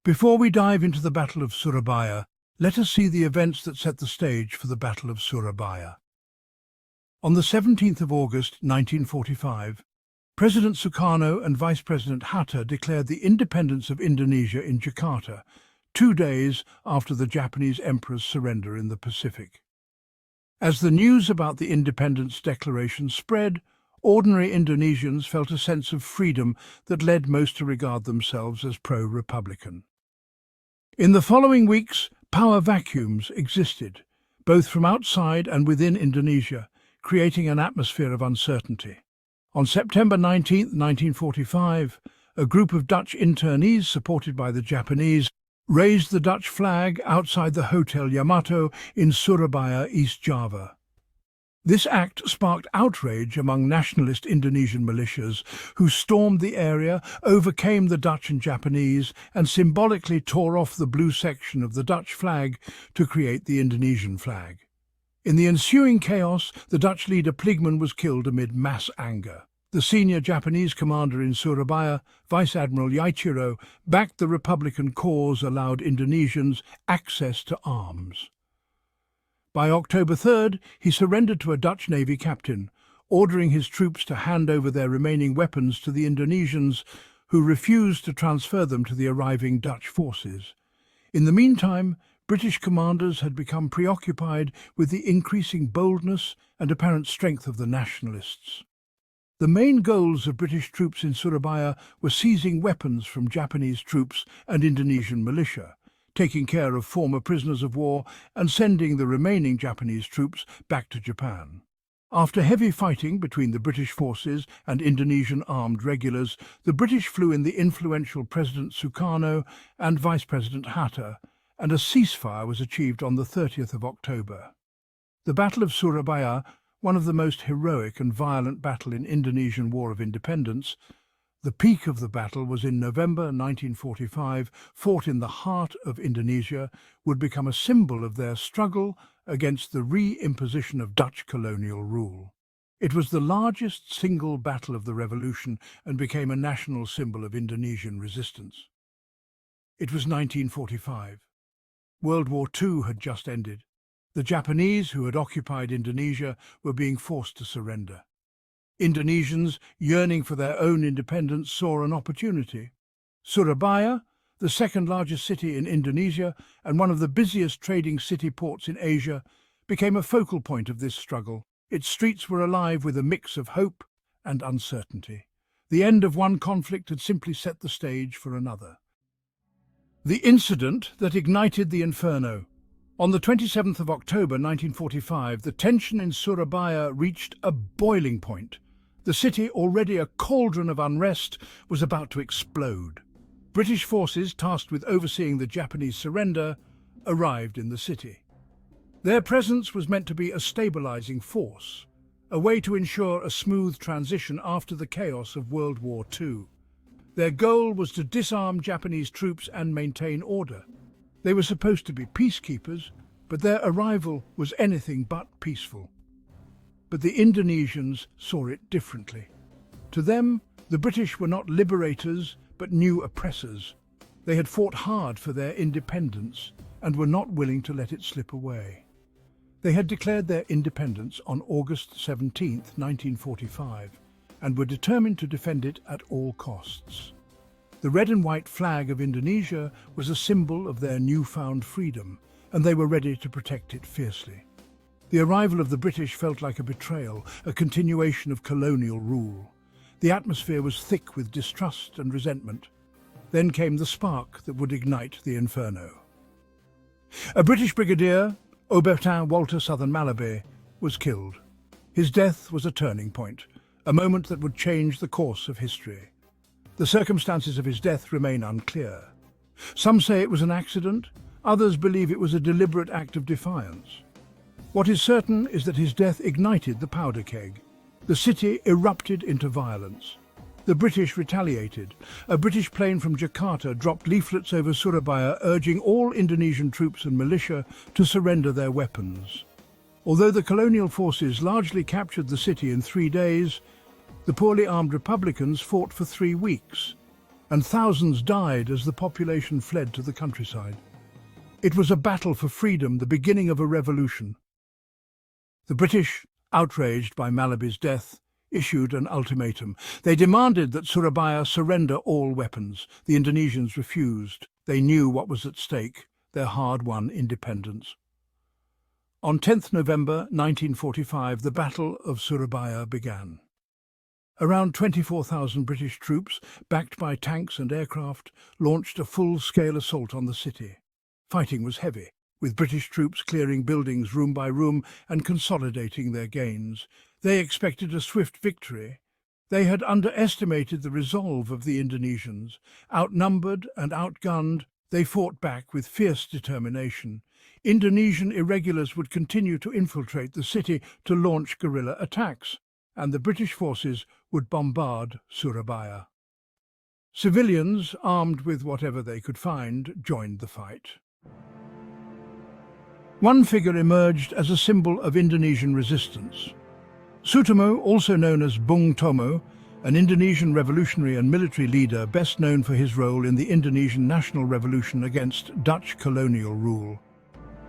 Before we dive into the Battle of Surabaya, let us see the events that set the stage for the Battle of Surabaya. On the 17th of August 1945, President Sukarno and Vice President Hatta declared the independence of Indonesia in Jakarta, 2 days after the Japanese Emperor's surrender in the Pacific. As the news about the independence declaration spread, ordinary Indonesians felt a sense of freedom that led most to regard themselves as pro-republican. In the following weeks, power vacuums existed, both from outside and within Indonesia, creating an atmosphere of uncertainty. On September 19, 1945, a group of Dutch internees supported by the Japanese raised the Dutch flag outside the Hotel Yamato in Surabaya, East Java. This act sparked outrage among nationalist Indonesian militias who stormed the area, overcame the Dutch and Japanese, and symbolically tore off the blue section of the Dutch flag to create the Indonesian flag. In the ensuing chaos, the Dutch leader Pligman was killed amid mass anger. The senior Japanese commander in Surabaya, Vice Admiral Yaichiro, backed the Republican cause, allowed Indonesians access to arms. By October 3rd, he surrendered to a Dutch Navy captain, ordering his troops to hand over their remaining weapons to the Indonesians, who refused to transfer them to the arriving Dutch forces. In the meantime, British commanders had become preoccupied with the increasing boldness and apparent strength of the nationalists. The main goals of British troops in Surabaya were seizing weapons from Japanese troops and Indonesian militia, taking care of former prisoners of war and sending the remaining Japanese troops back to Japan. After heavy fighting between the British forces and Indonesian armed regulars, the British flew in the influential President Sukarno and Vice President Hatta, and a ceasefire was achieved on the 30th of October. The Battle of Surabaya, one of the most heroic and violent battles in Indonesian War of Independence, the peak of the battle was in November 1945, fought in the heart of Indonesia, would become a symbol of their struggle against the re-imposition of Dutch colonial rule. It was the largest single battle of the revolution and became a national symbol of Indonesian resistance. It was 1945. World War II had just ended. The Japanese, who had occupied Indonesia, were being forced to surrender. Indonesians, yearning for their own independence, saw an opportunity. Surabaya, the second largest city in Indonesia and one of the busiest trading city ports in Asia, became a focal point of this struggle. Its streets were alive with a mix of hope and uncertainty. The end of one conflict had simply set the stage for another. The incident that ignited the inferno. On the 27th of October 1945, the tension in Surabaya reached a boiling point. The city, already a cauldron of unrest, was about to explode. British forces, tasked with overseeing the Japanese surrender, arrived in the city. Their presence was meant to be a stabilizing force, a way to ensure a smooth transition after the chaos of World War II. Their goal was to disarm Japanese troops and maintain order. They were supposed to be peacekeepers, but their arrival was anything but peaceful. But the Indonesians saw it differently. To them, the British were not liberators, but new oppressors. They had fought hard for their independence and were not willing to let it slip away. They had declared their independence on August 17, 1945, and were determined to defend it at all costs. The red and white flag of Indonesia was a symbol of their newfound freedom, and they were ready to protect it fiercely. The arrival of the British felt like a betrayal, a continuation of colonial rule. The atmosphere was thick with distrust and resentment. Then came the spark that would ignite the inferno. A British brigadier, Aubertin Walter Southern Malaby, was killed. His death was a turning point, a moment that would change the course of history. The circumstances of his death remain unclear. Some say it was an accident, others believe it was a deliberate act of defiance. What is certain is that his death ignited the powder keg. The city erupted into violence. The British retaliated. A British plane from Jakarta dropped leaflets over Surabaya urging all Indonesian troops and militia to surrender their weapons. Although the colonial forces largely captured the city in 3 days, the poorly armed Republicans fought for 3 weeks. and thousands died as the population fled to the countryside. It was a battle for freedom, the beginning of a revolution. The British, outraged by Malaby's death, issued an ultimatum. They demanded that Surabaya surrender all weapons. The Indonesians refused. They knew what was at stake, their hard-won independence. On 10th November 1945, the Battle of Surabaya began. Around 24,000 British troops, backed by tanks and aircraft, launched a full-scale assault on the city. Fighting was heavy, with British troops clearing buildings room by room and consolidating their gains. They expected a swift victory. They had underestimated the resolve of the Indonesians. Outnumbered and outgunned, they fought back with fierce determination. Indonesian irregulars would continue to infiltrate the city to launch guerrilla attacks, and the British forces would bombard Surabaya. Civilians, armed with whatever they could find, joined the fight. One figure emerged as a symbol of Indonesian resistance. Sutomo, also known as Bung Tomo, an Indonesian revolutionary and military leader best known for his role in the Indonesian national revolution against Dutch colonial rule.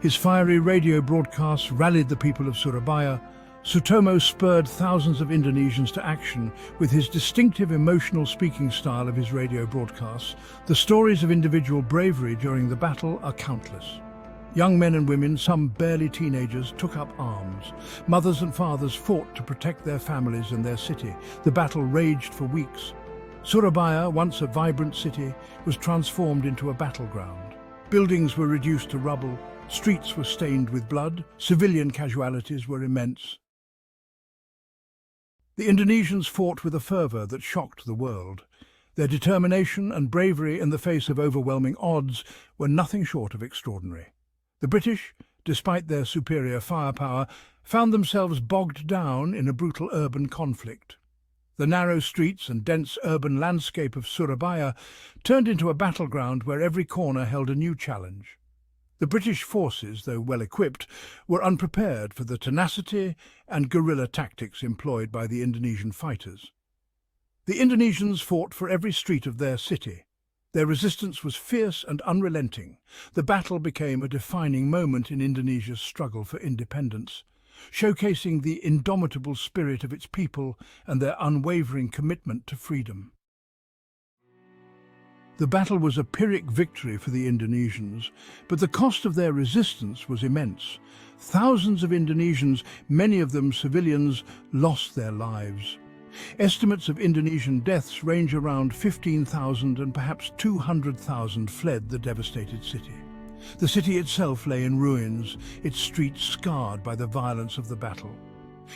His fiery radio broadcasts rallied the people of Surabaya. Sutomo spurred thousands of Indonesians to action with his distinctive emotional speaking style of his radio broadcasts. The stories of individual bravery during the battle are countless. Young men and women, some barely teenagers, took up arms. Mothers and fathers fought to protect their families and their city. The battle raged for weeks. Surabaya, once a vibrant city, was transformed into a battleground. Buildings were reduced to rubble, streets were stained with blood, civilian casualties were immense. The Indonesians fought with a fervour that shocked the world. Their determination and bravery in the face of overwhelming odds were nothing short of extraordinary. The British, despite their superior firepower, found themselves bogged down in a brutal urban conflict. The narrow streets and dense urban landscape of Surabaya turned into a battleground where every corner held a new challenge. The British forces, though well equipped, were unprepared for the tenacity and guerrilla tactics employed by the Indonesian fighters. The Indonesians fought for every street of their city. Their resistance was fierce and unrelenting. The battle became a defining moment in Indonesia's struggle for independence, showcasing the indomitable spirit of its people and their unwavering commitment to freedom. The battle was a Pyrrhic victory for the Indonesians, but the cost of their resistance was immense. Thousands of Indonesians, many of them civilians, lost their lives. Estimates of Indonesian deaths range around 15,000 and perhaps 200,000 fled the devastated city. The city itself lay in ruins, its streets scarred by the violence of the battle.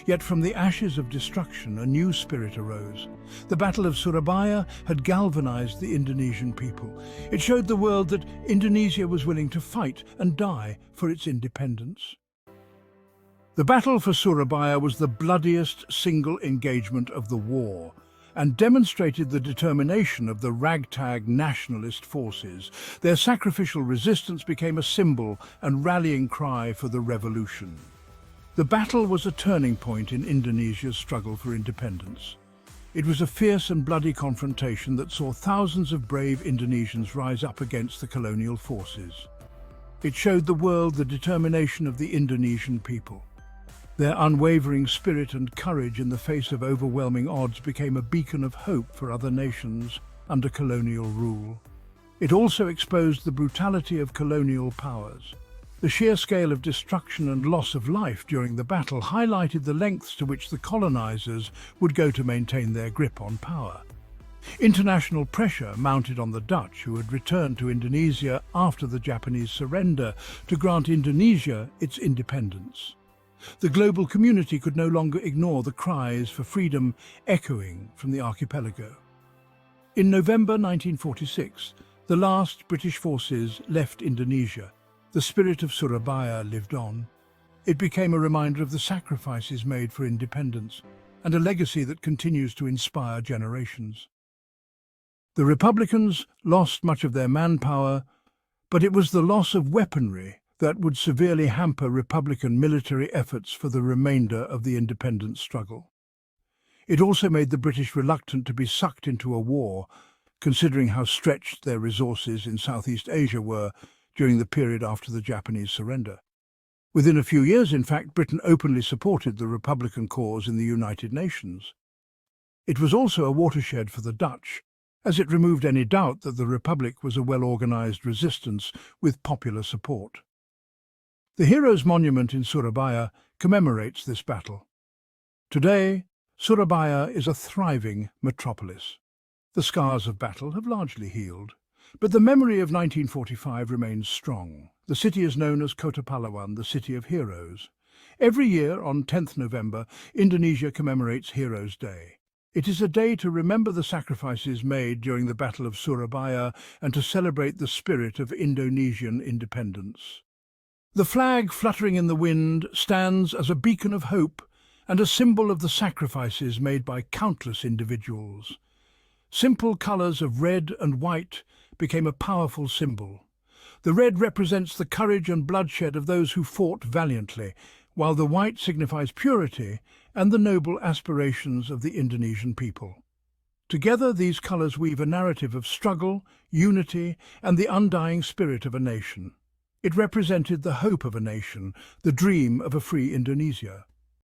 Yet from the ashes of destruction, a new spirit arose. The Battle of Surabaya had galvanized the Indonesian people. It showed the world that Indonesia was willing to fight and die for its independence. The battle for Surabaya was the bloodiest single engagement of the war and demonstrated the determination of the ragtag nationalist forces. Their sacrificial resistance became a symbol and rallying cry for the revolution. The battle was a turning point in Indonesia's struggle for independence. It was a fierce and bloody confrontation that saw thousands of brave Indonesians rise up against the colonial forces. It showed the world the determination of the Indonesian people. Their unwavering spirit and courage in the face of overwhelming odds became a beacon of hope for other nations under colonial rule. It also exposed the brutality of colonial powers. The sheer scale of destruction and loss of life during the battle highlighted the lengths to which the colonizers would go to maintain their grip on power. International pressure mounted on the Dutch, who had returned to Indonesia after the Japanese surrender, to grant Indonesia its independence. The global community could no longer ignore the cries for freedom echoing from the archipelago. In November 1946, the last British forces left Indonesia. The spirit of Surabaya lived on. It became a reminder of the sacrifices made for independence and a legacy that continues to inspire generations. The Republicans lost much of their manpower, but it was the loss of weaponry that would severely hamper Republican military efforts for the remainder of the independence struggle. It also made the British reluctant to be sucked into a war, considering how stretched their resources in Southeast Asia were during the period after the Japanese surrender. Within a few years, in fact, Britain openly supported the Republican cause in the United Nations. It was also a watershed for the Dutch, as it removed any doubt that the Republic was a well-organized resistance with popular support. The Heroes Monument in Surabaya commemorates this battle. Today, Surabaya is a thriving metropolis. The scars of battle have largely healed, but the memory of 1945 remains strong. The city is known as Kota Pahlawan, the City of Heroes. Every year, on 10th November, Indonesia commemorates Heroes' Day. It is a day to remember the sacrifices made during the Battle of Surabaya and to celebrate the spirit of Indonesian independence. The flag fluttering in the wind stands as a beacon of hope and a symbol of the sacrifices made by countless individuals. Simple colours of red and white became a powerful symbol. The red represents the courage and bloodshed of those who fought valiantly, while the white signifies purity and the noble aspirations of the Indonesian people. Together, these colours weave a narrative of struggle, unity, and the undying spirit of a nation. It represented the hope of a nation, the dream of a free Indonesia.